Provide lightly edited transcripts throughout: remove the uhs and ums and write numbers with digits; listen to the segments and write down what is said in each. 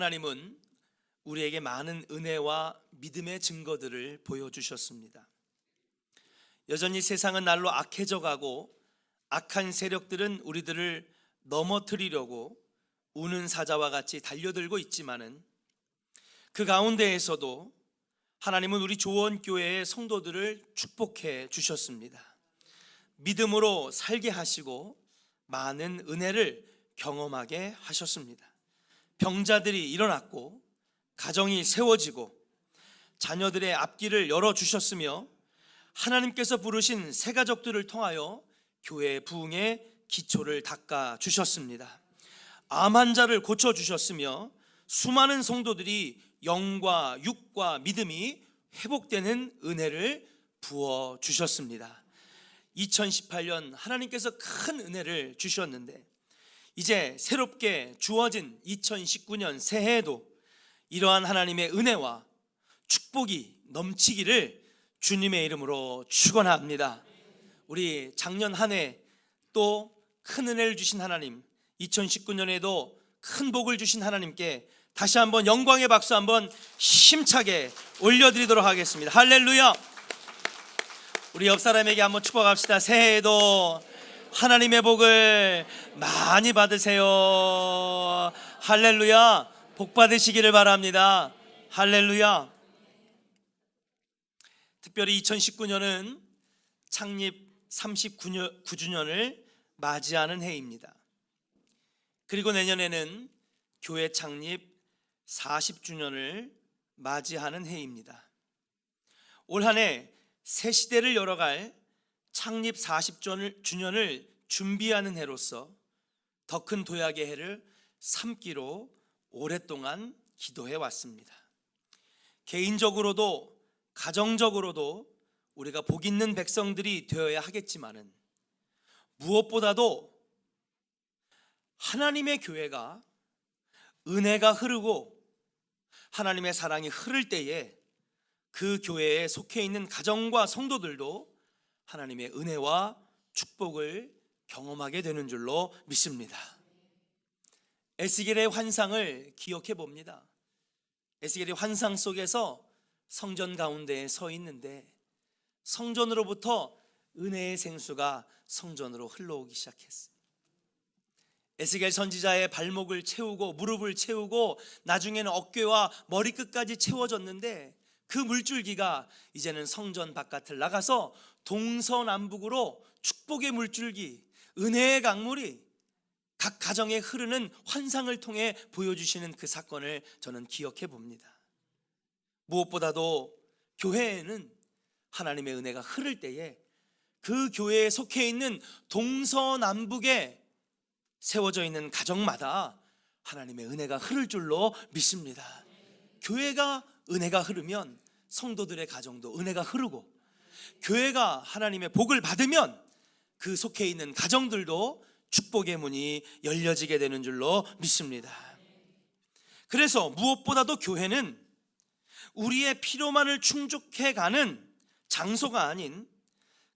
하나님은 우리에게 많은 은혜와 믿음의 증거들을 보여주셨습니다. 여전히 세상은 날로 악해져 가고 악한 세력들은 우리들을 넘어뜨리려고 우는 사자와 같이 달려들고 있지만은 그 가운데에서도 하나님은 우리 조원교회의 성도들을 축복해 주셨습니다. 믿음으로 살게 하시고 많은 은혜를 경험하게 하셨습니다. 병자들이 일어났고 가정이 세워지고 자녀들의 앞길을 열어주셨으며 하나님께서 부르신 새 가족들을 통하여 교회의 부흥의 기초를 닦아주셨습니다. 암 환자를 고쳐주셨으며 수많은 성도들이 영과 육과 믿음이 회복되는 은혜를 부어주셨습니다. 2018년 하나님께서 큰 은혜를 주셨는데 이제 새롭게 주어진 2019년 새해에도 이러한 하나님의 은혜와 축복이 넘치기를 주님의 이름으로 축원합니다. 우리 작년 한 해 또 큰 은혜를 주신 하나님, 2019년에도 큰 복을 주신 하나님께 다시 한번 영광의 박수 한번 힘차게 올려드리도록 하겠습니다. 할렐루야. 우리 옆 사람에게 한번 축복합시다. 새해에도 하나님의 복을 많이 받으세요. 할렐루야. 복 받으시기를 바랍니다. 할렐루야. 특별히 2019년은 창립 39주년을 맞이하는 해입니다. 그리고 내년에는 교회 창립 40주년을 맞이하는 해입니다. 올 한 해 새 시대를 열어갈 창립 40주년을 준비하는 해로서 더 큰 도약의 해를 삼기로 오랫동안 기도해 왔습니다. 개인적으로도 가정적으로도 우리가 복 있는 백성들이 되어야 하겠지만은 무엇보다도 하나님의 교회가 은혜가 흐르고 하나님의 사랑이 흐를 때에 그 교회에 속해 있는 가정과 성도들도 하나님의 은혜와 축복을 경험하게 되는 줄로 믿습니다. 에스겔의 환상을 기억해 봅니다. 에스겔의 환상 속에서 성전 가운데에 서 있는데 성전으로부터 은혜의 생수가 성전으로 흘러오기 시작했어요. 에스겔 선지자의 발목을 채우고 무릎을 채우고 나중에는 어깨와 머리끝까지 채워졌는데 그 물줄기가 이제는 성전 바깥을 나가서 동서남북으로 축복의 물줄기, 은혜의 강물이 각 가정에 흐르는 환상을 통해 보여주시는 그 사건을 저는 기억해 봅니다. 무엇보다도 교회에는 하나님의 은혜가 흐를 때에 그 교회에 속해 있는 동서남북에 세워져 있는 가정마다 하나님의 은혜가 흐를 줄로 믿습니다. 교회가 은혜가 흐르면 성도들의 가정도 은혜가 흐르고 교회가 하나님의 복을 받으면 그 속해 있는 가정들도 축복의 문이 열려지게 되는 줄로 믿습니다. 그래서 무엇보다도 교회는 우리의 필요만을 충족해가는 장소가 아닌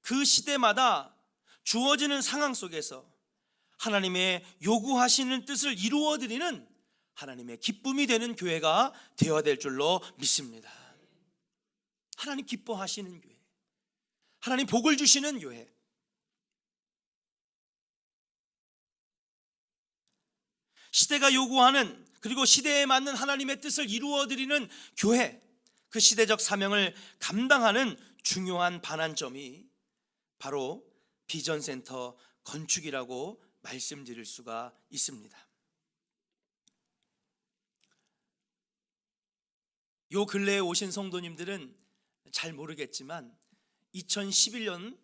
그 시대마다 주어지는 상황 속에서 하나님의 요구하시는 뜻을 이루어드리는 하나님의 기쁨이 되는 교회가 되어야 될 줄로 믿습니다. 하나님 기뻐하시는 교회, 하나님 복을 주시는 교회, 시대가 요구하는 그리고 시대에 맞는 하나님의 뜻을 이루어드리는 교회, 그 시대적 사명을 감당하는 중요한 반환점이 바로 비전센터 건축이라고 말씀드릴 수가 있습니다. 요 근래에 오신 성도님들은 잘 모르겠지만 2011년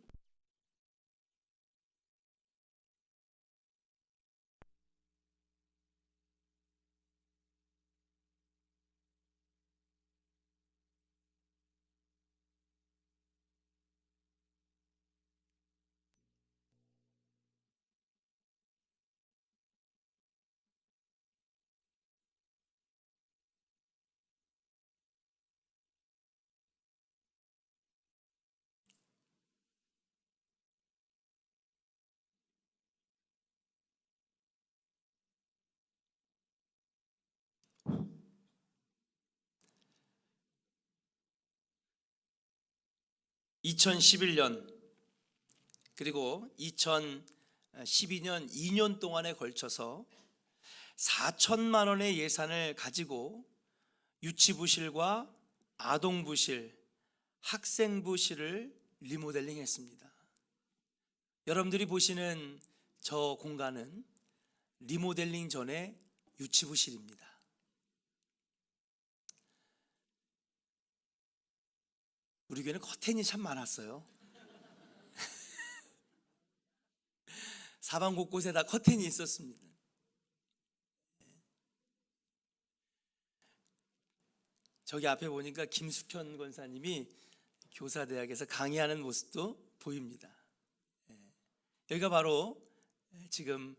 2011년 그리고 2012년 2년 동안에 걸쳐서 4천만 원의 예산을 가지고 유치부실과 아동부실, 학생부실을 리모델링 했습니다. 여러분들이 보시는 저 공간은 리모델링 전에 유치부실입니다. 우리 교회는 커튼이 참 많았어요. 사방 곳곳에 다 커튼이 있었습니다. 저기 앞에 보니까 김숙현 권사님이 교사대학에서 강의하는 모습도 보입니다. 여기가 바로 지금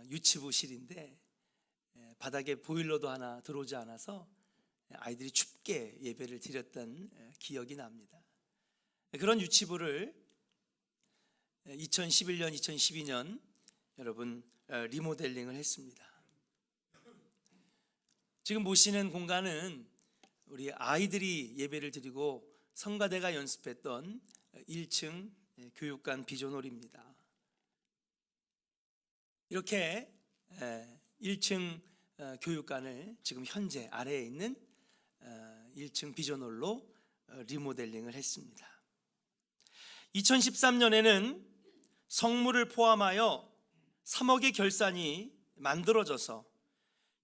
유치부실인데 바닥에 보일러도 하나 들어오지 않아서 아이들이 춥게 예배를 드렸던 기억이 납니다. 그런 유치부를 2011년, 2012년 여러분 리모델링을 했습니다. 지금 보시는 공간은 우리 아이들이 예배를 드리고 성가대가 연습했던 1층 교육관 비전홀입니다. 이렇게 1층 교육관을 지금 현재 아래에 있는 1층 비전홀로 리모델링을 했습니다. 2013년에는 성물을 포함하여 3억의 결산이 만들어져서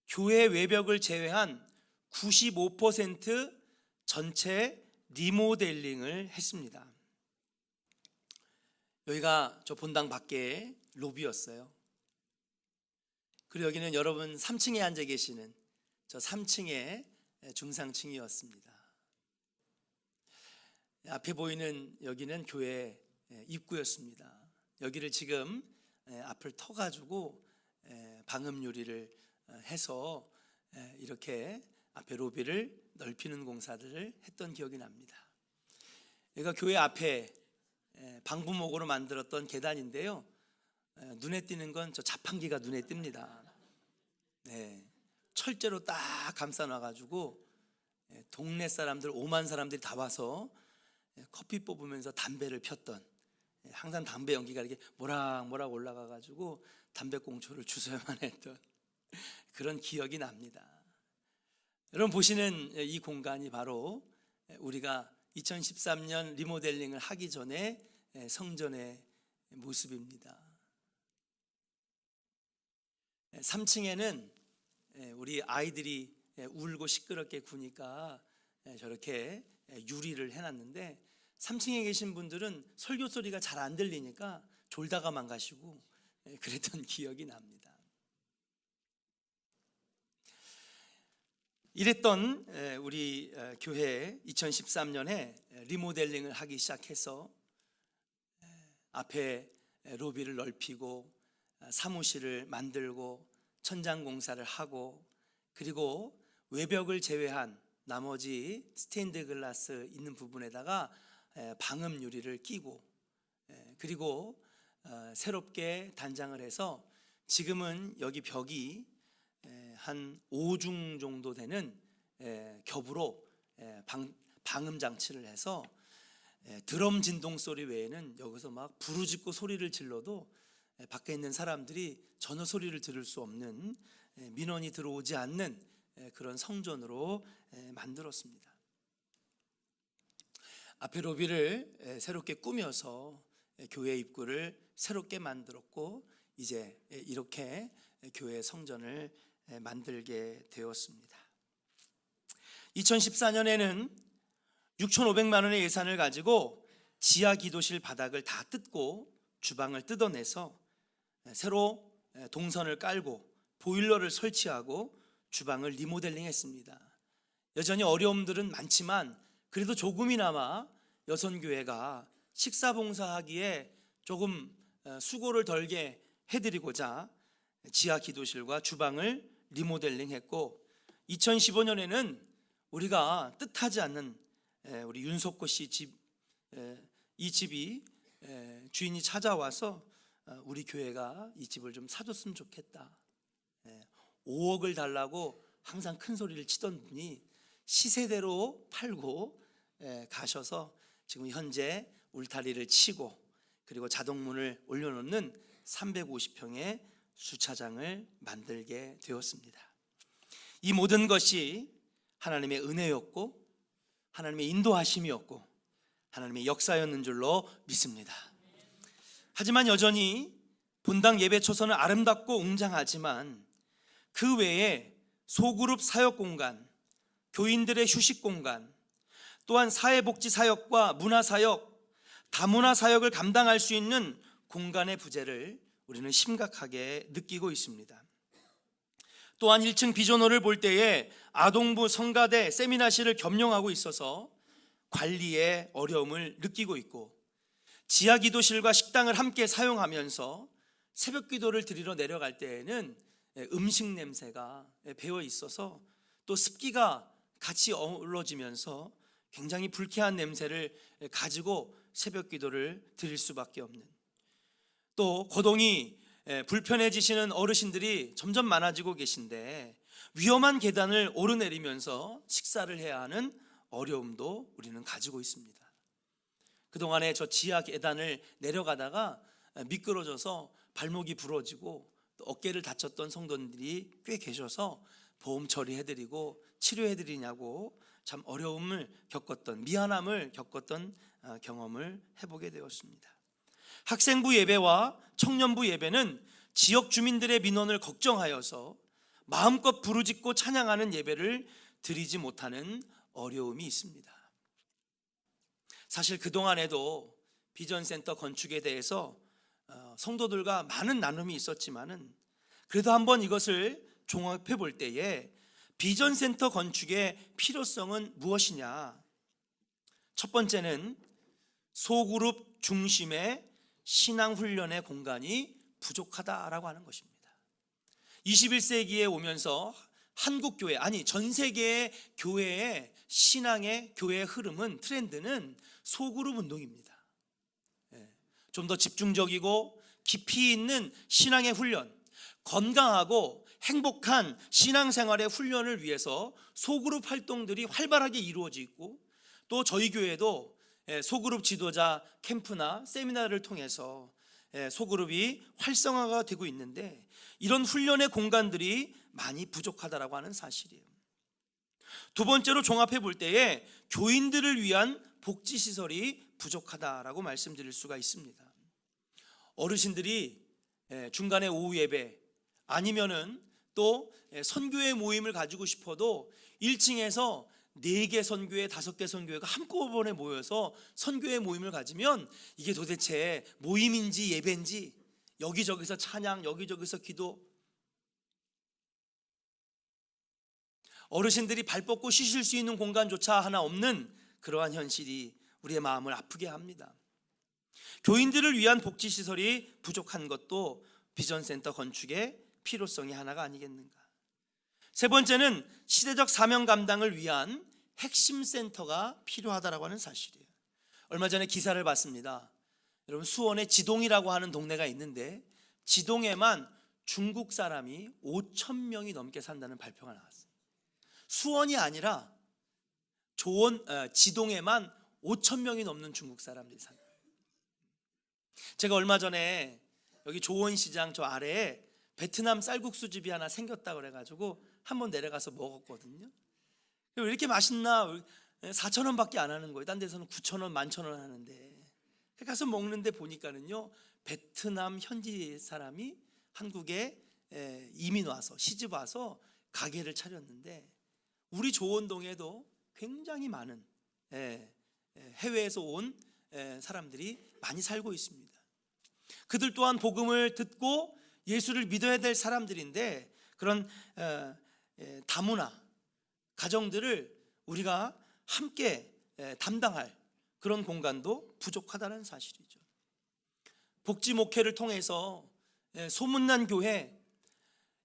교회 외벽을 제외한 95% 전체 리모델링을 했습니다. 여기가 저 본당 밖에 로비였어요. 그리고 여기는 여러분 3층에 앉아 계시는 저 3층의 중상층이었습니다. 앞에 보이는 여기는 교회 입구였습니다. 여기를 지금 앞을 터가지고 방음 유리를 해서 이렇게 앞에 로비를 넓히는 공사들을 했던 기억이 납니다. 여기가 교회 앞에 방부목으로 만들었던 계단인데요. 눈에 띄는 건 저 자판기가 눈에 띕니다. 철제로 딱 감싸 놔가지고 동네 사람들 5만 사람들이 다 와서 커피 뽑으면서 담배를 폈던, 항상 담배 연기가 이렇게 모락모락 올라가가지고 담배꽁초를 주워야만 했던 그런 기억이 납니다. 여러분 보시는 이 공간이 바로 우리가 2013년 리모델링을 하기 전에 성전의 모습입니다. 3층에는 우리 아이들이 울고 시끄럽게 구니까 저렇게 유리를 해놨는데 3층에 계신 분들은 설교 소리가 잘 안 들리니까 졸다가만 가시고 그랬던 기억이 납니다. 이랬던 우리 교회 2013년에 리모델링을 하기 시작해서 앞에 로비를 넓히고 사무실을 만들고 천장 공사를 하고, 그리고 외벽을 제외한 나머지 스테인드 글라스 있는 부분에다가 방음 유리를 끼고, 그리고 새롭게 단장을 해서 지금은 여기 벽이 한 5중 정도 되는 겹으로 방음 장치를 해서 드럼 진동 소리 외에는 여기서 막 부르짖고 소리를 질러도 밖에 있는 사람들이 전혀 소리를 들을 수 없는, 민원이 들어오지 않는 그런 성전으로 만들었습니다. 앞에 로비를 새롭게 꾸며서 교회 입구를 새롭게 만들었고, 이제 이렇게 교회 성전을 만들게 되었습니다. 2014년에는 6,500만 원의 예산을 가지고 지하 기도실 바닥을 다 뜯고 주방을 뜯어내서 새로 동선을 깔고 보일러를 설치하고 주방을 리모델링 했습니다. 여전히 어려움들은 많지만 그래도 조금이나마 여선교회가 식사봉사하기에 조금 수고를 덜게 해드리고자 지하 기도실과 주방을 리모델링 했고, 2015년에는 우리가 뜻하지 않는 우리 윤석호 씨 집, 이 집이 주인이 찾아와서 우리 교회가 이 집을 좀 사줬으면 좋겠다, 5억을 달라고 항상 큰 소리를 치던 분이 시세대로 팔고 가셔서 지금 현재 울타리를 치고 그리고 자동문을 올려놓는 350평의 주차장을 만들게 되었습니다. 이 모든 것이 하나님의 은혜였고 하나님의 인도하심이었고 하나님의 역사였는 줄로 믿습니다. 하지만 여전히 본당 예배 초서는 아름답고 웅장하지만 그 외에 소그룹 사역 공간, 교인들의 휴식 공간, 또한 사회복지 사역과 문화 사역, 다문화 사역을 감당할 수 있는 공간의 부재를 우리는 심각하게 느끼고 있습니다. 또한 1층 비전홀을 볼 때에 아동부, 성가대, 세미나실을 겸용하고 있어서 관리에 어려움을 느끼고 있고, 지하 기도실과 식당을 함께 사용하면서 새벽 기도를 드리러 내려갈 때에는 음식 냄새가 배어 있어서 또 습기가 같이 어우러지면서 굉장히 불쾌한 냄새를 가지고 새벽 기도를 드릴 수밖에 없는, 또 거동이 불편해지시는 어르신들이 점점 많아지고 계신데 위험한 계단을 오르내리면서 식사를 해야 하는 어려움도 우리는 가지고 있습니다. 그동안에 저 지하 계단을 내려가다가 미끄러져서 발목이 부러지고 또 어깨를 다쳤던 성도님들이 꽤 계셔서 보험 처리해드리고 치료해드리냐고 참 어려움을 겪었던, 미안함을 겪었던 경험을 해보게 되었습니다. 학생부 예배와 청년부 예배는 지역 주민들의 민원을 걱정하여서 마음껏 부르짖고 찬양하는 예배를 드리지 못하는 어려움이 있습니다. 사실 그동안에도 비전센터 건축에 대해서 성도들과 많은 나눔이 있었지만은 그래도 한번 이것을 종합해 볼 때에 비전센터 건축의 필요성은 무엇이냐? 첫 번째는 소그룹 중심의 신앙훈련의 공간이 부족하다라고 하는 것입니다. 21세기에 오면서 한국 교회, 아니 전 세계의 교회의 신앙의 교회의 흐름은, 트렌드는 소그룹 운동입니다. 좀 더 집중적이고 깊이 있는 신앙의 훈련, 건강하고 행복한 신앙생활의 훈련을 위해서 소그룹 활동들이 활발하게 이루어지고, 또 저희 교회도 소그룹 지도자 캠프나 세미나를 통해서 소그룹이 활성화가 되고 있는데, 이런 훈련의 공간들이 많이 부족하다라고 하는 사실이에요. 두 번째로 종합해 볼 때에 교인들을 위한 복지시설이 부족하다라고 말씀드릴 수가 있습니다. 어르신들이 중간에 오후 예배 아니면은 또 선교회 모임을 가지고 싶어도 1층에서 4개 선교회, 5개 선교회가 한꺼번에 모여서 선교회 모임을 가지면 이게 도대체 모임인지 예배인지, 여기저기서 찬양, 여기저기서 기도, 어르신들이 발 뻗고 쉬실 수 있는 공간조차 하나 없는 그러한 현실이 우리의 마음을 아프게 합니다. 교인들을 위한 복지시설이 부족한 것도 비전센터 건축의 필요성이 하나가 아니겠는가. 세 번째는 시대적 사명 감당을 위한 핵심 센터가 필요하다라고 하는 사실이에요. 얼마 전에 기사를 봤습니다. 여러분, 수원에 지동이라고 하는 동네가 있는데 지동에만 중국 사람이 5,000명이 넘게 산다는 발표가 나왔어요. 수원이 아니라 지동에만 5,000명이 넘는 중국 사람들이 산다. 제가 얼마 전에 여기 조원시장 저 아래에 베트남 쌀국수 집이 하나 생겼다 그래가지고 한번 내려가서 먹었거든요. 왜 이렇게 맛있나? 4,000원 밖에 안 하는 거예요. 딴 데서는 9,000원, 11,000원 하는데, 가서 먹는데 보니까는요, 베트남 현지 사람이 한국에 이민 와서, 시집 와서 가게를 차렸는데, 우리 조원동에도 굉장히 많은 해외에서 온 사람들이 많이 살고 있습니다. 그들 또한 복음을 듣고 예수를 믿어야 될 사람들인데, 그런 다문화 가정들을 우리가 함께 담당할 그런 공간도 부족하다는 사실이죠. 복지 목회를 통해서 소문난 교회,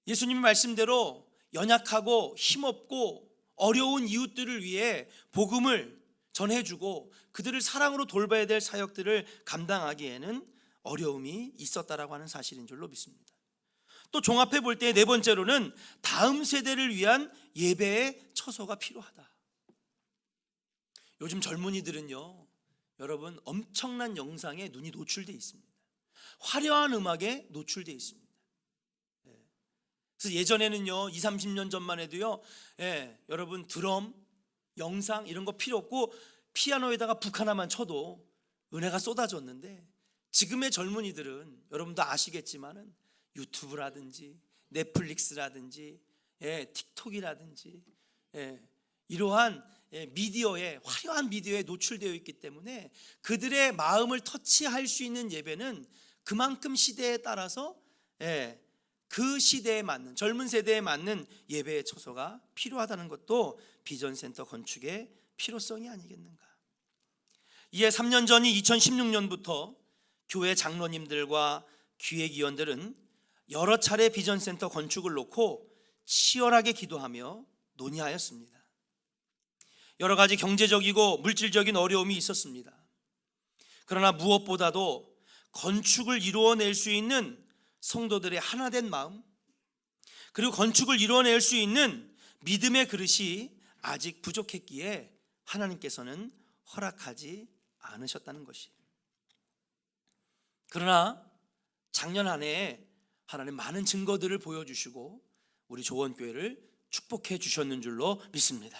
예수님의 말씀대로 연약하고 힘없고 어려운 이웃들을 위해 복음을 전해주고 그들을 사랑으로 돌봐야 될 사역들을 감당하기에는 어려움이 있었다라고 하는 사실인 줄로 믿습니다. 또 종합해 볼 때 네 번째로는 다음 세대를 위한 예배의 처소가 필요하다. 요즘 젊은이들은요, 여러분 엄청난 영상에 눈이 노출되어 있습니다. 화려한 음악에 노출되어 있습니다. 그래서 예전에는요 20, 30년 전만 해도요 여러분 드럼, 영상 이런 거 필요 없고 피아노에다가 북 하나만 쳐도 은혜가 쏟아졌는데, 지금의 젊은이들은 여러분도 아시겠지만은 유튜브라든지 넷플릭스라든지 틱톡이라든지 이러한 미디어에, 화려한 미디어에 노출되어 있기 때문에 그들의 마음을 터치할 수 있는 예배는 그만큼 시대에 따라서 그 시대에 맞는, 젊은 세대에 맞는 예배의 처소가 필요하다는 것도 비전센터 건축의 필요성이 아니겠는가. 이에 3년 전인 2016년부터 교회 장로님들과 기획위원들은 여러 차례 비전센터 건축을 놓고 치열하게 기도하며 논의하였습니다. 여러 가지 경제적이고 물질적인 어려움이 있었습니다. 그러나 무엇보다도 건축을 이루어낼 수 있는 성도들의 하나된 마음, 그리고 건축을 이루어낼 수 있는 믿음의 그릇이 아직 부족했기에 하나님께서는 허락하지 않으셨다는 것이에요. 그러나 작년 한 해에 하나님 많은 증거들을 보여주시고 우리 조원교회를 축복해 주셨는 줄로 믿습니다.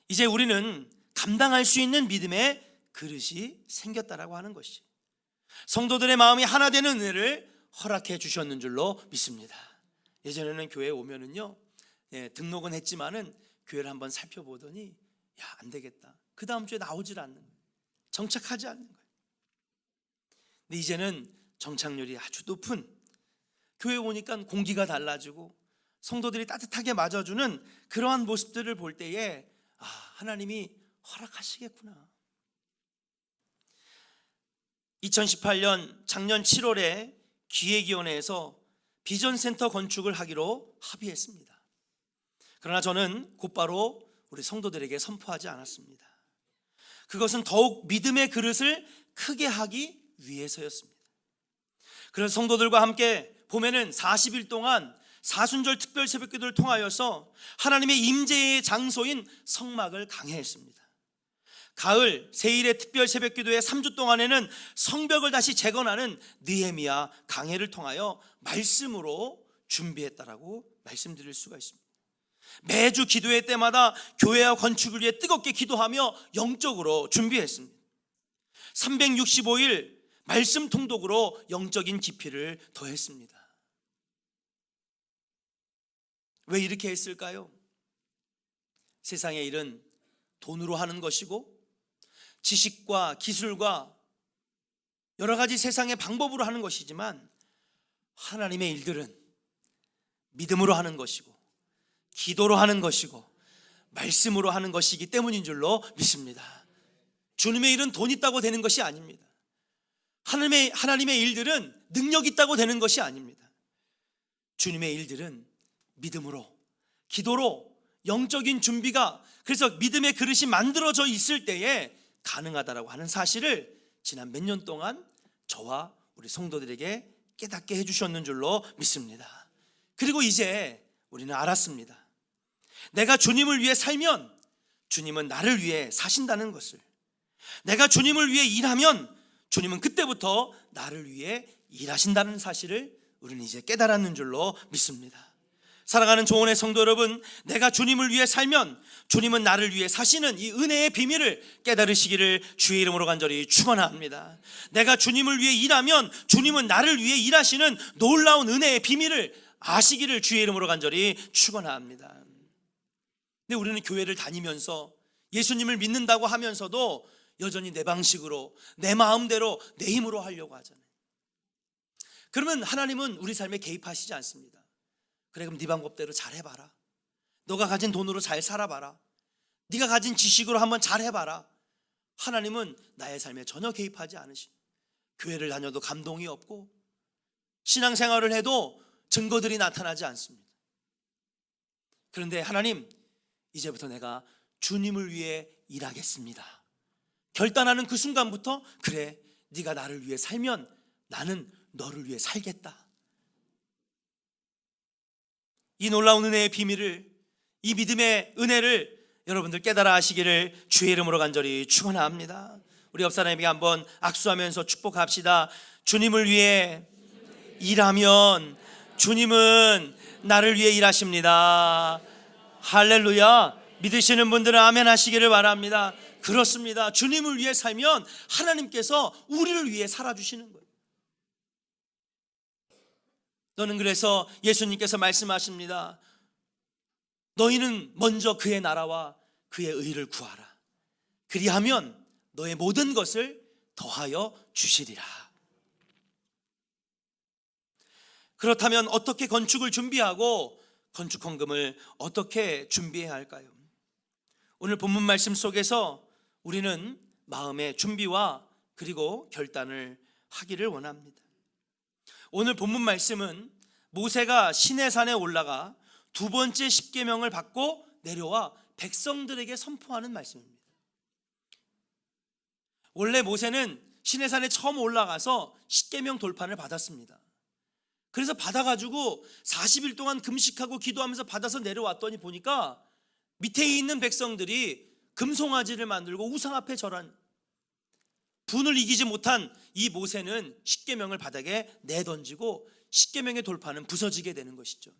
이제 우리는 감당할 수 있는 믿음의 그릇이 생겼다라고 하는 것이, 성도들의 마음이 하나 되는 은혜를 허락해 주셨는 줄로 믿습니다. 예전에는 교회에 오면은요 등록은 했지만은 교회를 한번 살펴보더니 안 되겠다, 그 다음 주에 나오질 않는 거예요. 정착하지 않는 거예요. 근데 이제는 정착률이 아주 높은, 교회 오니까 공기가 달라지고 성도들이 따뜻하게 맞아주는 그러한 모습들을 볼 때에 하나님이 허락하시겠구나. 2018년 작년 7월에 기획위원회에서 비전센터 건축을 하기로 합의했습니다. 그러나 저는 곧바로 우리 성도들에게 선포하지 않았습니다. 그것은 더욱 믿음의 그릇을 크게 하기 위해서였습니다. 그래서 성도들과 함께 봄에는 40일 동안 사순절 특별 새벽기도를 통하여서 하나님의 임재의 장소인 성막을 강해했습니다. 가을 세일의 특별 새벽기도의 3주 동안에는 성벽을 다시 재건하는 느헤미야 강해를 통하여 말씀으로 준비했다라고 말씀드릴 수가 있습니다. 매주 기도회 때마다 교회와 건축을 위해 뜨겁게 기도하며 영적으로 준비했습니다. 365일 말씀 통독으로 영적인 깊이를 더했습니다. 왜 이렇게 했을까요? 세상의 일은 돈으로 하는 것이고 지식과 기술과 여러 가지 세상의 방법으로 하는 것이지만, 하나님의 일들은 믿음으로 하는 것이고 기도로 하는 것이고 말씀으로 하는 것이기 때문인 줄로 믿습니다. 주님의 일은 돈 있다고 되는 것이 아닙니다. 하나님의 일들은 능력 있다고 되는 것이 아닙니다. 주님의 일들은 믿음으로, 기도로, 영적인 준비가, 그래서 믿음의 그릇이 만들어져 있을 때에 가능하다라고 하는 사실을 지난 몇 년 동안 저와 우리 성도들에게 깨닫게 해주셨는 줄로 믿습니다. 그리고 이제 우리는 알았습니다. 내가 주님을 위해 살면 주님은 나를 위해 사신다는 것을, 내가 주님을 위해 일하면 주님은 그때부터 나를 위해 일하신다는 사실을 우리는 이제 깨달았는 줄로 믿습니다. 사랑하는 조원의 성도 여러분, 내가 주님을 위해 살면 주님은 나를 위해 사시는 이 은혜의 비밀을 깨달으시기를 주의 이름으로 간절히 축원합니다. 내가 주님을 위해 일하면 주님은 나를 위해 일하시는 놀라운 은혜의 비밀을 아시기를 주의 이름으로 간절히 축원합니다. 근데 우리는 교회를 다니면서 예수님을 믿는다고 하면서도 여전히 내 방식으로, 내 마음대로, 내 힘으로 하려고 하잖아요. 그러면 하나님은 우리 삶에 개입하시지 않습니다. 그래, 그럼 네 방법대로 잘 해봐라. 너가 가진 돈으로 잘 살아봐라. 네가 가진 지식으로 한번 잘 해봐라. 하나님은 나의 삶에 전혀 개입하지 않으십니다. 교회를 다녀도 감동이 없고 신앙생활을 해도 증거들이 나타나지 않습니다. 그런데 하나님, 이제부터 내가 주님을 위해 일하겠습니다. 결단하는 그 순간부터, 그래, 네가 나를 위해 살면 나는 너를 위해 살겠다. 이 놀라운 은혜의 비밀을, 이 믿음의 은혜를 여러분들 깨달아 하시기를 주의 이름으로 간절히 축원합니다. 우리 옆 사람에게 한번 악수하면서 축복합시다. 주님을 위해 일하면 주님은 나를 위해 일하십니다. 할렐루야. 믿으시는 분들은 아멘 하시기를 바랍니다. 그렇습니다. 주님을 위해 살면 하나님께서 우리를 위해 살아주시는 거예요. 너는 그래서 예수님께서 말씀하십니다. 너희는 먼저 그의 나라와 그의 의를 구하라. 그리하면 너의 모든 것을 더하여 주시리라. 그렇다면 어떻게 건축을 준비하고 건축 헌금을 어떻게 준비해야 할까요? 오늘 본문 말씀 속에서 우리는 마음의 준비와 그리고 결단을 하기를 원합니다. 오늘 본문 말씀은 모세가 시내산에 올라가 두 번째 십계명을 받고 내려와 백성들에게 선포하는 말씀입니다. 원래 모세는 시내산에 처음 올라가서 십계명 돌판을 받았습니다. 그래서 받아가지고 40일 동안 금식하고 기도하면서 받아서 내려왔더니 보니까 밑에 있는 백성들이 금송아지를 만들고 우상 앞에 절한, 분을 이기지 못한 이 모세는 십계명을 바닥에 내던지고 십계명의 돌판은 부서지게 되는 것이죠.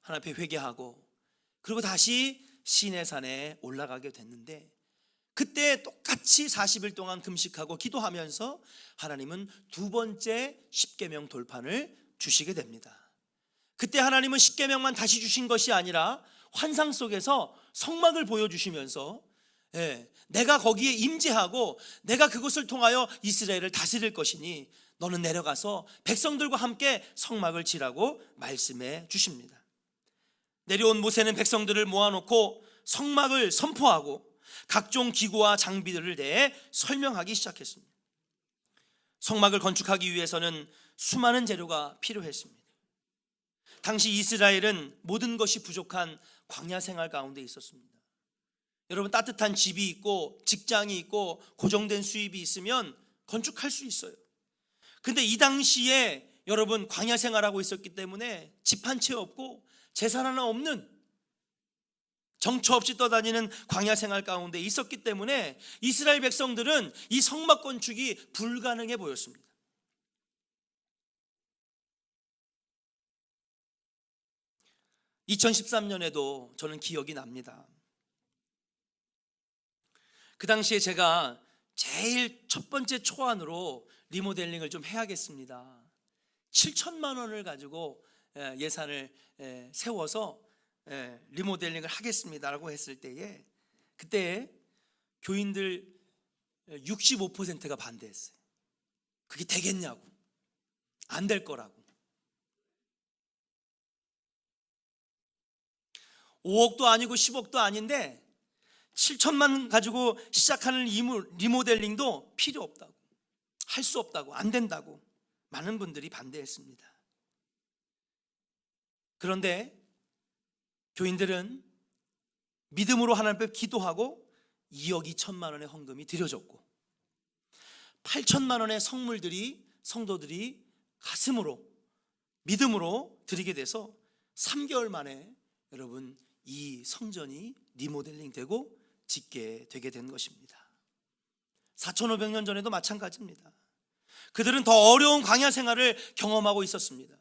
하나님 앞에 회개하고 그리고 다시 시내산에 올라가게 됐는데, 그때 똑같이 40일 동안 금식하고 기도하면서 하나님은 두 번째 십계명 돌판을 주시게 됩니다. 그때 하나님은 십계명만 다시 주신 것이 아니라 환상 속에서 성막을 보여주시면서 내가 거기에 임재하고 내가 그것을 통하여 이스라엘을 다스릴 것이니 너는 내려가서 백성들과 함께 성막을 지라고 말씀해 주십니다. 내려온 모세는 백성들을 모아놓고 성막을 선포하고 각종 기구와 장비들을 대해 설명하기 시작했습니다. 성막을 건축하기 위해서는 수많은 재료가 필요했습니다. 당시 이스라엘은 모든 것이 부족한 광야 생활 가운데 있었습니다. 여러분, 따뜻한 집이 있고 직장이 있고 고정된 수입이 있으면 건축할 수 있어요. 근데 이 당시에 여러분 광야 생활하고 있었기 때문에 집 한 채 없고 재산 하나 없는, 정처 없이 떠다니는 광야 생활 가운데 있었기 때문에 이스라엘 백성들은 이 성막 건축이 불가능해 보였습니다. (2013년에도) 저는 기억이 납니다. 그 당시에 제가 제일 첫 번째 초안으로 리모델링을 좀 해야겠습니다. 7천만 원을 가지고 예산을 세워서 리모델링을 하겠습니다라고 했을 때에 그때 교인들 65%가 반대했어요. 그게 되겠냐고, 안 될 거라고. 5억도 아니고 10억도 아닌데 7천만 가지고 시작하는 리모델링도 필요 없다고, 할 수 없다고, 안 된다고 많은 분들이 반대했습니다. 그런데 교인들은 믿음으로 하나님 앞에 기도하고 2억 2천만 원의 헌금이 드려졌고 8천만 원의 성도들이 가슴으로 믿음으로 드리게 돼서 3개월 만에 여러분 이 성전이 리모델링 되고 짓게 되게 된 것입니다. 4,500년 전에도 마찬가지입니다. 그들은 더 어려운 광야 생활을 경험하고 있었습니다.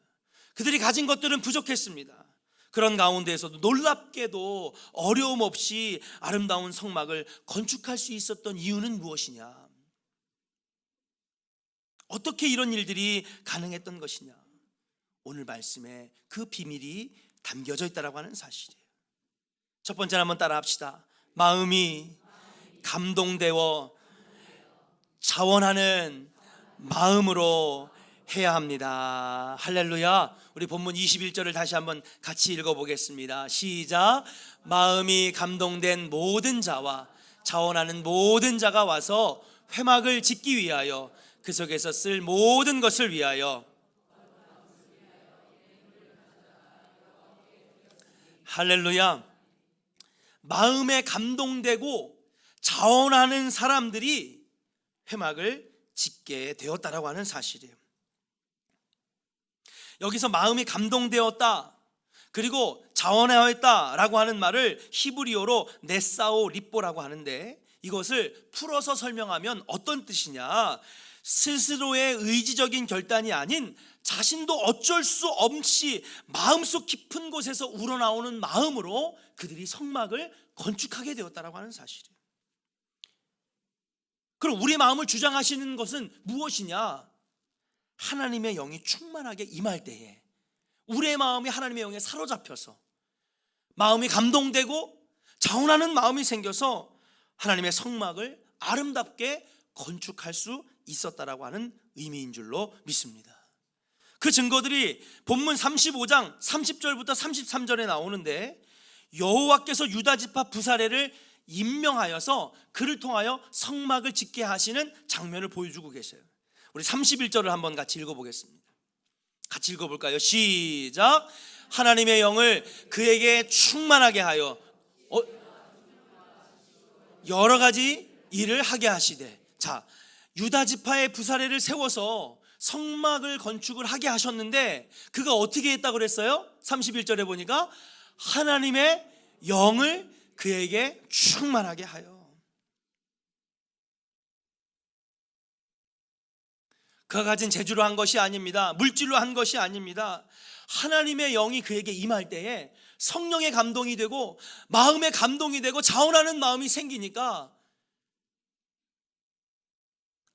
그들이 가진 것들은 부족했습니다. 그런 가운데에서도 놀랍게도 어려움 없이 아름다운 성막을 건축할 수 있었던 이유는 무엇이냐? 어떻게 이런 일들이 가능했던 것이냐? 오늘 말씀에 그 비밀이 담겨져 있다고 하는 사실이에요. 첫 번째는 한번 따라 합시다. 마음이 감동되어 자원하는 마음으로 해야 합니다. 할렐루야. 우리 본문 21절을 다시 한번 같이 읽어보겠습니다. 시작. 마음이 감동된 모든 자와 자원하는 모든 자가 와서 회막을 짓기 위하여 그 속에서 쓸 모든 것을 위하여. 할렐루야. 마음에 감동되고 자원하는 사람들이 회막을 짓게 되었다라고 하는 사실이에요. 여기서 마음이 감동되었다 그리고 자원하였다라고 하는 말을 히브리어로 네사오 립보라고 하는데, 이것을 풀어서 설명하면 어떤 뜻이냐, 스스로의 의지적인 결단이 아닌 자신도 어쩔 수 없이 마음속 깊은 곳에서 우러나오는 마음으로 그들이 성막을 건축하게 되었다라고 하는 사실이에요. 그럼 우리 마음을 주장하시는 것은 무엇이냐? 하나님의 영이 충만하게 임할 때에 우리의 마음이 하나님의 영에 사로잡혀서 마음이 감동되고 자원하는 마음이 생겨서 하나님의 성막을 아름답게 건축할 수 있었다라고 하는 의미인 줄로 믿습니다. 그 증거들이 본문 35장 30절부터 33절에 나오는데, 여호와께서 유다 지파 부사레를 임명하여서 그를 통하여 성막을 짓게 하시는 장면을 보여주고 계셔요. 우리 31절을 한번 같이 읽어보겠습니다. 같이 읽어볼까요? 시작. 하나님의 영을 그에게 충만하게 하여 여러 가지 일을 하게 하시되. 자, 유다 지파의 부사레를 세워서 성막을 건축을 하게 하셨는데 그가 어떻게 했다고 그랬어요? 31절에 보니까 하나님의 영을 그에게 충만하게 하여. 그가 가진 재주로 한 것이 아닙니다. 물질로 한 것이 아닙니다. 하나님의 영이 그에게 임할 때에 성령의 감동이 되고 마음의 감동이 되고 자원하는 마음이 생기니까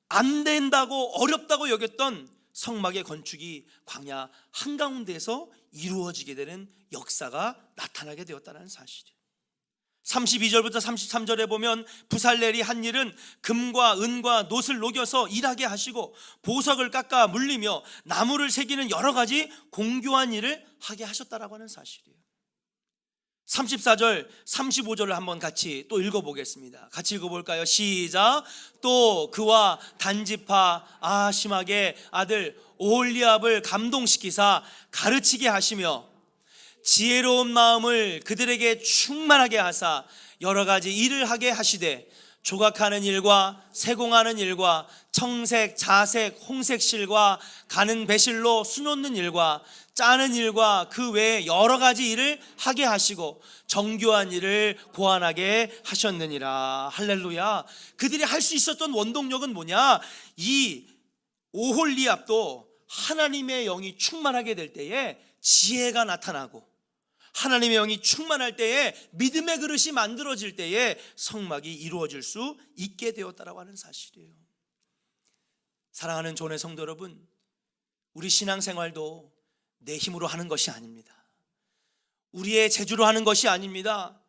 안 된다고 어렵다고 여겼던 성막의 건축이 광야 한가운데에서 이루어지게 되는 역사가 나타나게 되었다는 사실이에요. 32절부터 33절에 보면 부살렐이 한 일은 금과 은과 놋을 녹여서 일하게 하시고 보석을 깎아 물리며 나무를 새기는 여러 가지 공교한 일을 하게 하셨다라고 하는 사실이에요. 34절 35절을 한번 같이 또 읽어보겠습니다. 같이 읽어볼까요? 시작. 또 그와 단지파 아심악의 아들 오홀리압을 감동시키사 가르치게 하시며 지혜로운 마음을 그들에게 충만하게 하사 여러 가지 일을 하게 하시되 조각하는 일과 세공하는 일과 청색, 자색, 홍색 실과 가는 배실로 수놓는 일과 짜는 일과 그 외에 여러 가지 일을 하게 하시고 정교한 일을 고안하게 하셨느니라. 할렐루야. 그들이 할 수 있었던 원동력은 뭐냐? 이 오홀리압도 하나님의 영이 충만하게 될 때에 지혜가 나타나고 하나님의 영이 충만할 때에 믿음의 그릇이 만들어질 때에 성막이 이루어질 수 있게 되었다라고 하는 사실이에요. 사랑하는 교회 성도 여러분, 우리 신앙생활도 내 힘으로 하는 것이 아닙니다. 우리의 재주로 하는 것이 아닙니다.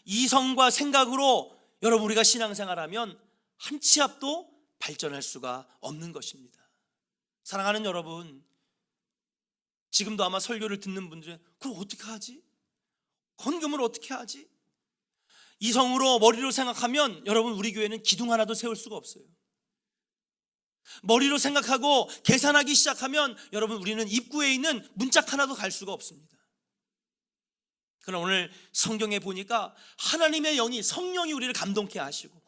이성과 생각으로 여러분 우리가 신앙생활하면 한 치 앞도 발전할 수가 없는 것입니다. 사랑하는 여러분, 지금도 아마 설교를 듣는 분들은 그럼 어떻게 하지? 헌금을 어떻게 하지? 이성으로 머리로 생각하면 여러분 우리 교회는 기둥 하나도 세울 수가 없어요. 머리로 생각하고 계산하기 시작하면 여러분 우리는 입구에 있는 문짝 하나도 갈 수가 없습니다. 그러나 오늘 성경에 보니까 하나님의 영이 성령이 우리를 감동케 하시고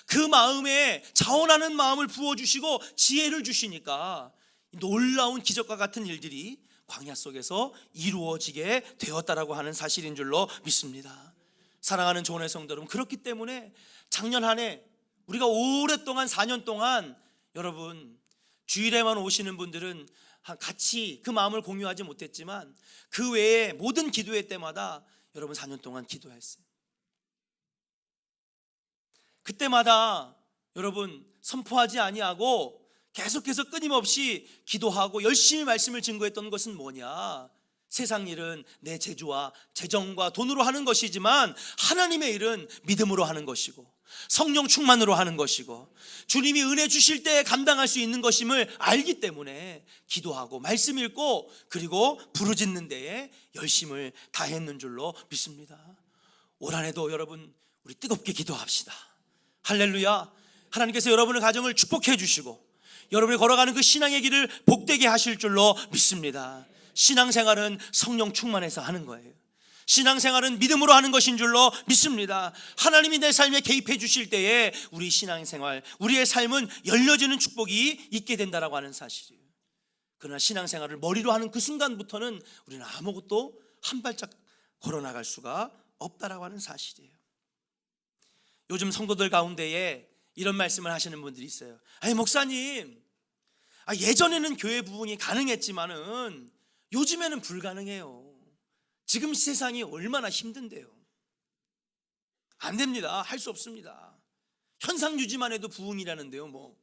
그 마음에 자원하는 마음을 부어주시고 지혜를 주시니까 놀라운 기적과 같은 일들이 광야 속에서 이루어지게 되었다라고 하는 사실인 줄로 믿습니다. 사랑하는 교회 성도 여러분, 그렇기 때문에 작년 한 해 우리가 오랫동안 4년 동안 여러분 주일에만 오시는 분들은 같이 그 마음을 공유하지 못했지만 그 외에 모든 기도회 때마다 여러분 4년 동안 기도했어요. 그때마다 여러분 선포하지 아니하고 계속해서 끊임없이 기도하고 열심히 말씀을 증거했던 것은 뭐냐? 세상 일은 내 재주와 재정과 돈으로 하는 것이지만 하나님의 일은 믿음으로 하는 것이고 성령 충만으로 하는 것이고 주님이 은혜 주실 때 감당할 수 있는 것임을 알기 때문에 기도하고 말씀 읽고 그리고 부르짖는 데에 열심을 다했는 줄로 믿습니다. 올 한해도 여러분 우리 뜨겁게 기도합시다. 할렐루야. 하나님께서 여러분의 가정을 축복해 주시고 여러분이 걸어가는 그 신앙의 길을 복되게 하실 줄로 믿습니다. 신앙생활은 성령 충만해서 하는 거예요. 신앙생활은 믿음으로 하는 것인 줄로 믿습니다. 하나님이 내 삶에 개입해 주실 때에 우리 신앙생활, 우리의 삶은 열려지는 축복이 있게 된다라고 하는 사실이에요. 그러나 신앙생활을 머리로 하는 그 순간부터는 우리는 아무것도 한 발짝 걸어나갈 수가 없다라고 하는 사실이에요. 요즘 성도들 가운데에 이런 말씀을 하시는 분들이 있어요. 아니 목사님, 예전에는 교회 부흥이 가능했지만은 요즘에는 불가능해요. 지금 세상이 얼마나 힘든데요. 안 됩니다. 할 수 없습니다. 현상 유지만 해도 부흥이라는데요.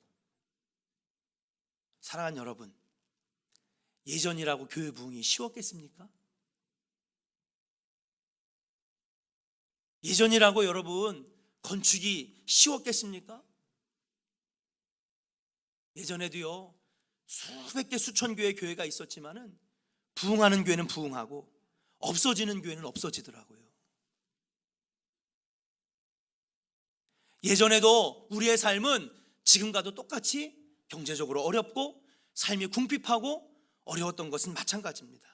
사랑하는 여러분, 예전이라고 교회 부흥이 쉬웠겠습니까? 예전이라고 여러분 건축이 쉬웠겠습니까? 예전에도요 수백 개 수천 교회 교회가 있었지만은 부흥하는 교회는 부흥하고 없어지는 교회는 없어지더라고요. 예전에도 우리의 삶은 지금과도 똑같이 경제적으로 어렵고 삶이 궁핍하고 어려웠던 것은 마찬가지입니다.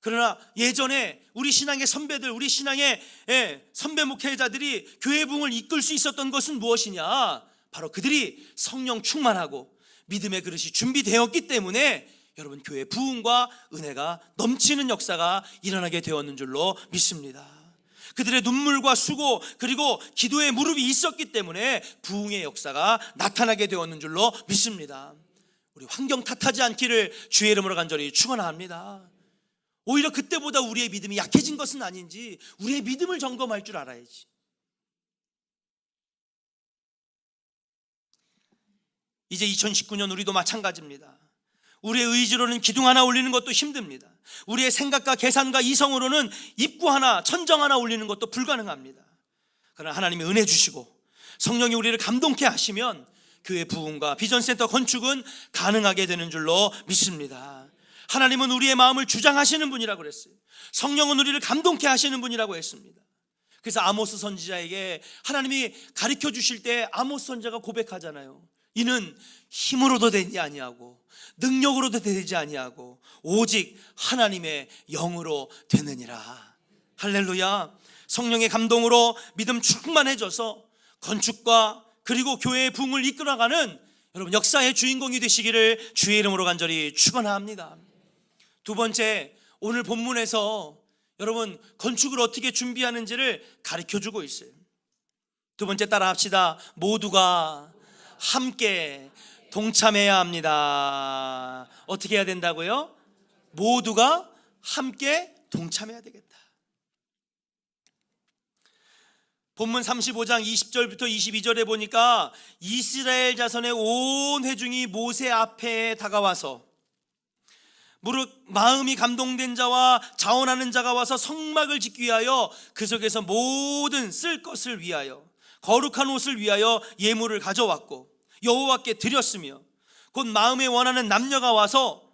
그러나 예전에 우리 신앙의 선배들, 우리 신앙의 선배 목회자들이 교회 부흥을 이끌 수 있었던 것은 무엇이냐? 바로 그들이 성령 충만하고 믿음의 그릇이 준비되었기 때문에 여러분 교회 부흥과 은혜가 넘치는 역사가 일어나게 되었는 줄로 믿습니다. 그들의 눈물과 수고 그리고 기도의 무릎이 있었기 때문에 부흥의 역사가 나타나게 되었는 줄로 믿습니다. 우리 환경 탓하지 않기를 주의 이름으로 간절히 축원합니다. 오히려 그때보다 우리의 믿음이 약해진 것은 아닌지 우리의 믿음을 점검할 줄 알아야지. 이제 2019년 우리도 마찬가지입니다. 우리의 의지로는 기둥 하나 올리는 것도 힘듭니다. 우리의 생각과 계산과 이성으로는 입구 하나, 천정 하나 올리는 것도 불가능합니다. 그러나 하나님이 은혜 주시고 성령이 우리를 감동케 하시면 교회 부흥과 비전센터 건축은 가능하게 되는 줄로 믿습니다. 하나님은 우리의 마음을 주장하시는 분이라고 그랬어요. 성령은 우리를 감동케 하시는 분이라고 했습니다. 그래서 아모스 선지자에게 하나님이 가르쳐 주실 때 아모스 선지자가 고백하잖아요. 이는 힘으로도 되지 아니하고 능력으로도 되지 아니하고 오직 하나님의 영으로 되느니라. 할렐루야. 성령의 감동으로 믿음 충만해져서 건축과 그리고 교회의 부흥을 이끌어가는 여러분 역사의 주인공이 되시기를 주의 이름으로 간절히 축원합니다. 두 번째, 오늘 본문에서 여러분 건축을 어떻게 준비하는지를 가르쳐주고 있어요. 두 번째 따라 합시다. 모두가 함께 동참해야 합니다. 어떻게 해야 된다고요? 모두가 함께 동참해야 되겠다. 본문 35장 20절부터 22절에 보니까 이스라엘 자손의 온 회중이 모세 앞에 다가와서 무릇 마음이 감동된 자와 자원하는 자가 와서 성막을 짓기 위하여 그 속에서 모든 쓸 것을 위하여 거룩한 옷을 위하여 예물을 가져왔고 여호와께 드렸으며 곧 마음에 원하는 남녀가 와서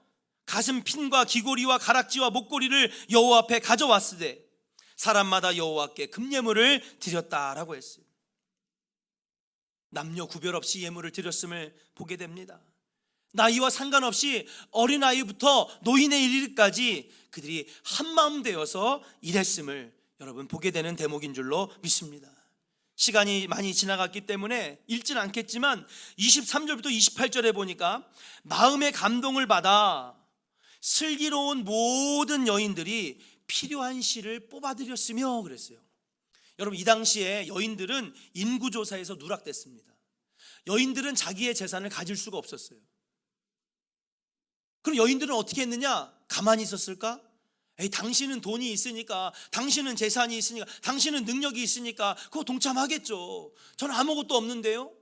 가슴 핀과 귀고리와 가락지와 목고리를 여호와 앞에 가져왔으되 사람마다 여호와께 금예물을 드렸다라고 했어요. 남녀 구별 없이 예물을 드렸음을 보게 됩니다. 나이와 상관없이 어린아이부터 노인에 이르기까지 그들이 한마음 되어서 일했음을 여러분 보게 되는 대목인 줄로 믿습니다. 시간이 많이 지나갔기 때문에 읽진 않겠지만 23절부터 28절에 보니까 마음의 감동을 받아 슬기로운 모든 여인들이 필요한 실을 뽑아드렸으며 그랬어요. 여러분 이 당시에 여인들은 인구조사에서 누락됐습니다. 여인들은 자기의 재산을 가질 수가 없었어요. 그럼 여인들은 어떻게 했느냐? 가만히 있었을까? 에이, 당신은 돈이 있으니까, 당신은 재산이 있으니까, 당신은 능력이 있으니까 그거 동참하겠죠. 저는 아무것도 없는데요.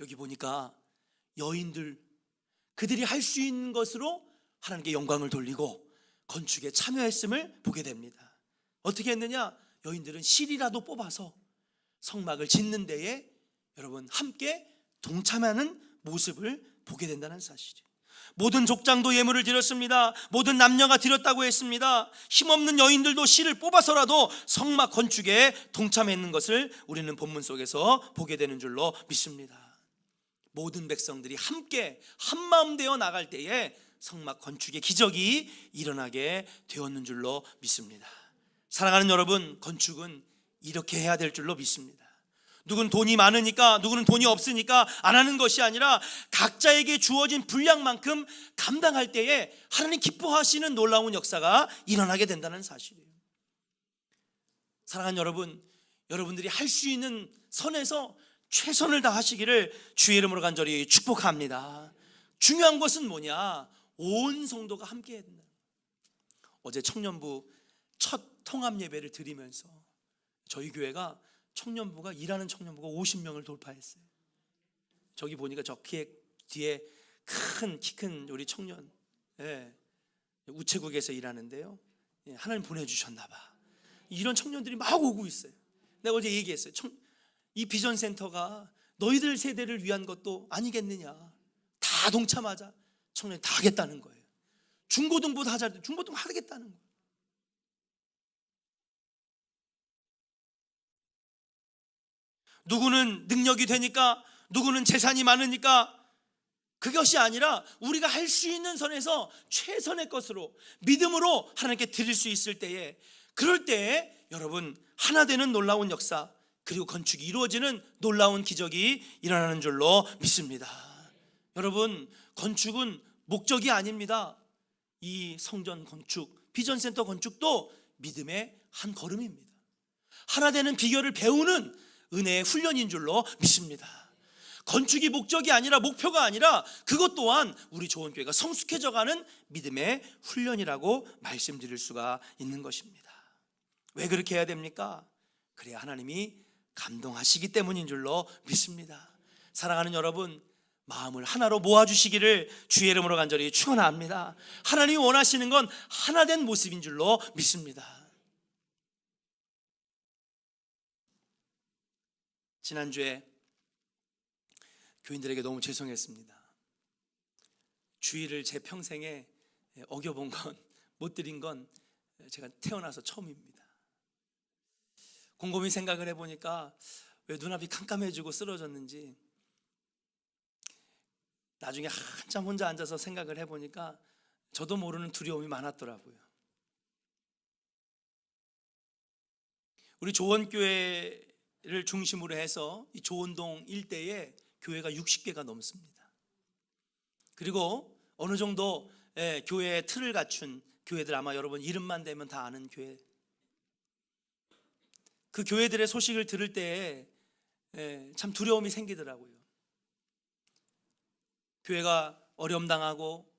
여기 보니까 여인들 그들이 할 수 있는 것으로 하나님께 영광을 돌리고 건축에 참여했음을 보게 됩니다. 어떻게 했느냐? 여인들은 실이라도 뽑아서 성막을 짓는 데에 여러분 함께 동참하는 모습을 보게 된다는 사실이에요. 모든 족장도 예물을 드렸습니다. 모든 남녀가 드렸다고 했습니다. 힘없는 여인들도 실을 뽑아서라도 성막 건축에 동참했는 것을 우리는 본문 속에서 보게 되는 줄로 믿습니다. 모든 백성들이 함께 한마음 되어 나갈 때에 성막 건축의 기적이 일어나게 되었는 줄로 믿습니다. 사랑하는 여러분, 건축은 이렇게 해야 될 줄로 믿습니다. 누구는 돈이 많으니까, 누구는 돈이 없으니까 안 하는 것이 아니라 각자에게 주어진 분량만큼 감당할 때에 하나님 기뻐하시는 놀라운 역사가 일어나게 된다는 사실이에요. 사랑하는 여러분, 여러분들이 할 수 있는 선에서 최선을 다하시기를 주의 이름으로 간절히 축복합니다. 중요한 것은 뭐냐? 온 성도가 함께 해야 된다. 어제 청년부 첫 통합 예배를 드리면서 저희 교회가 청년부가 일하는 청년부가 50명을 돌파했어요. 저기 보니까 저 뒤에 키 큰 우리 청년, 우체국에서 일하는데요, 하나님 보내주셨나 봐. 이런 청년들이 막 오고 있어요. 내가 어제 얘기했어요. 이 비전 센터가 너희들 세대를 위한 것도 아니겠느냐. 다 동참하자. 청년이 다 하겠다는 거예요. 중고등부도 하자. 중고등 하겠다는 거예요. 누구는 능력이 되니까, 누구는 재산이 많으니까, 그것이 아니라 우리가 할 수 있는 선에서 최선의 것으로 믿음으로 하나님께 드릴 수 있을 때에, 그럴 때에 여러분 하나 되는 놀라운 역사, 그리고 건축이 이루어지는 놀라운 기적이 일어나는 줄로 믿습니다. 여러분, 건축은 목적이 아닙니다. 이 성전 건축, 비전센터 건축도 믿음의 한 걸음입니다. 하나 되는 비결을 배우는 은혜의 훈련인 줄로 믿습니다. 건축이 목적이 아니라, 목표가 아니라, 그것 또한 우리 조원교회가 성숙해져가는 믿음의 훈련이라고 말씀드릴 수가 있는 것입니다. 왜 그렇게 해야 됩니까? 그래야 하나님이 감동하시기 때문인 줄로 믿습니다. 사랑하는 여러분, 마음을 하나로 모아주시기를 주의 이름으로 간절히 축원합니다. 하나님이 원하시는 건 하나된 모습인 줄로 믿습니다. 지난주에 교인들에게 너무 죄송했습니다. 주의를 제 평생에 어겨본 건, 못 드린 건 제가 태어나서 처음입니다. 곰곰이 생각을 해보니까 왜 눈앞이 캄캄해지고 쓰러졌는지, 나중에 한참 혼자 앉아서 생각을 해보니까 저도 모르는 두려움이 많았더라고요. 우리 조원교회를 중심으로 해서 이 조원동 일대에 교회가 60개가 넘습니다. 그리고 어느 정도 교회의 틀을 갖춘 교회들, 아마 여러분 이름만 대면 다 아는 교회, 그 교회들의 소식을 들을 때에 참 두려움이 생기더라고요. 교회가 어려움당하고,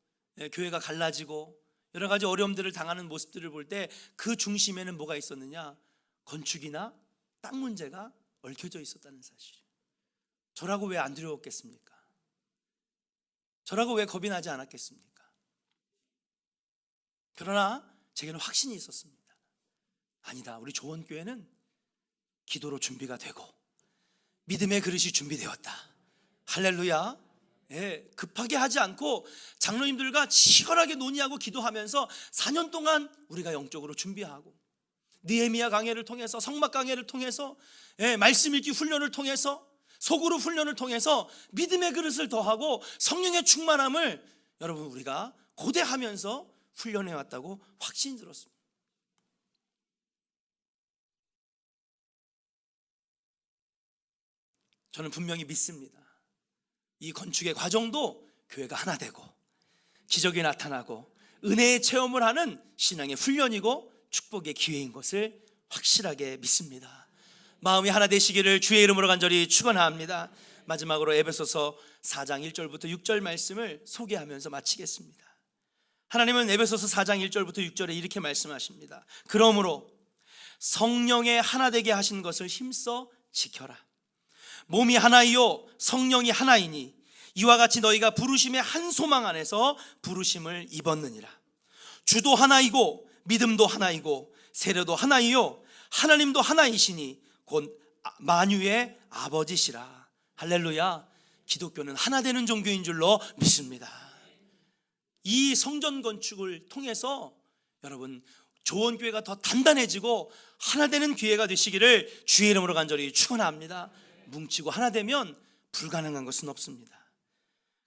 교회가 갈라지고, 여러 가지 어려움들을 당하는 모습들을 볼 때 그 중심에는 뭐가 있었느냐? 건축이나 땅 문제가 얽혀져 있었다는 사실. 저라고 왜 안 두려웠겠습니까? 저라고 왜 겁이 나지 않았겠습니까? 그러나 제게는 확신이 있었습니다. 아니다, 우리 조원교회는 기도로 준비가 되고 믿음의 그릇이 준비되었다. 할렐루야. 급하게 하지 않고 장로님들과 치열하게 논의하고 기도하면서 4년 동안 우리가 영적으로 준비하고, 느헤미야 강해를 통해서, 성막 강해를 통해서, 말씀 읽기 훈련을 통해서, 소그룹 훈련을 통해서 믿음의 그릇을 더하고 성령의 충만함을 여러분 우리가 고대하면서 훈련해왔다고 확신이 들었습니다. 저는 분명히 믿습니다. 이 건축의 과정도 교회가 하나 되고 기적이 나타나고 은혜의 체험을 하는 신앙의 훈련이고 축복의 기회인 것을 확실하게 믿습니다. 마음이 하나 되시기를 주의 이름으로 간절히 축원합니다. 마지막으로 에베소서 4장 1절부터 6절 말씀을 소개하면서 마치겠습니다. 하나님은 에베소서 4장 1절부터 6절에 이렇게 말씀하십니다. 그러므로 성령의 하나 되게 하신 것을 힘써 지켜라. 몸이 하나이요 성령이 하나이니 이와 같이 너희가 부르심의 한 소망 안에서 부르심을 입었느니라. 주도 하나이고 믿음도 하나이고 세례도 하나이요 하나님도 하나이시니 곧 만유의 아버지시라. 할렐루야. 기독교는 하나 되는 종교인 줄로 믿습니다. 이 성전 건축을 통해서 여러분 조원교회가 더 단단해지고 하나 되는 기회가 되시기를 주의 이름으로 간절히 축원합니다. 뭉치고 하나 되면 불가능한 것은 없습니다.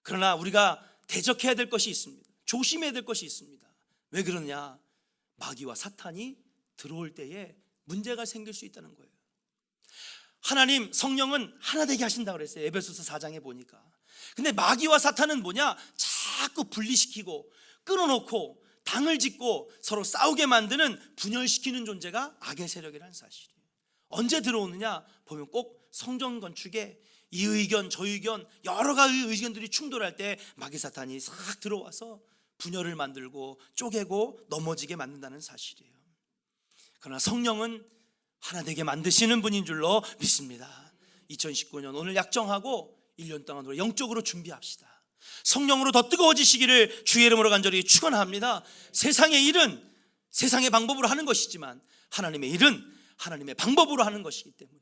그러나 우리가 대적해야 될 것이 있습니다. 조심해야 될 것이 있습니다. 왜 그러냐? 마귀와 사탄이 들어올 때에 문제가 생길 수 있다는 거예요. 하나님 성령은 하나 되게 하신다 그랬어요. 에베소서 4장에 보니까. 근데 마귀와 사탄은 뭐냐? 자꾸 분리시키고 끊어놓고 당을 짓고 서로 싸우게 만드는 분열시키는 존재가 악의 세력이라는 사실이에요. 언제 들어오느냐 보면 꼭 성전 건축에 이 의견 저 의견 여러 가지 의견들이 충돌할 때 마귀 사탄이 싹 들어와서 분열을 만들고 쪼개고 넘어지게 만든다는 사실이에요. 그러나 성령은 하나 되게 만드시는 분인 줄로 믿습니다. 2019년 오늘 약정하고 1년 동안 영적으로 준비합시다. 성령으로 더 뜨거워지시기를 주의 이름으로 간절히 축원합니다. 세상의 일은 세상의 방법으로 하는 것이지만 하나님의 일은 하나님의 방법으로 하는 것이기 때문에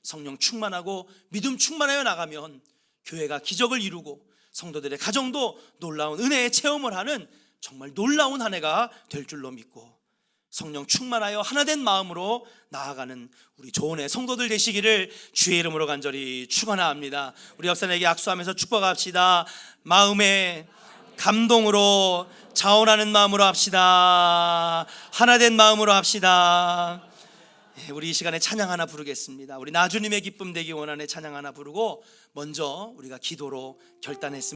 성령 충만하고 믿음 충만하여 나가면 교회가 기적을 이루고 성도들의 가정도 놀라운 은혜의 체험을 하는 정말 놀라운 한 해가 될 줄로 믿고 성령 충만하여 하나된 마음으로 나아가는 우리 좋은 성도들 되시기를 주의 이름으로 간절히 축원합니다. 우리 옆사람에게 악수하면서 축복합시다. 마음의 감동으로 자원하는 마음으로 합시다. 하나된 마음으로 합시다. 우리 이 시간에 찬양 하나 부르겠습니다. 우리 나주님의 기쁨 되기 원하는 찬양 하나 부르고 먼저 우리가 기도로 결단했습니다.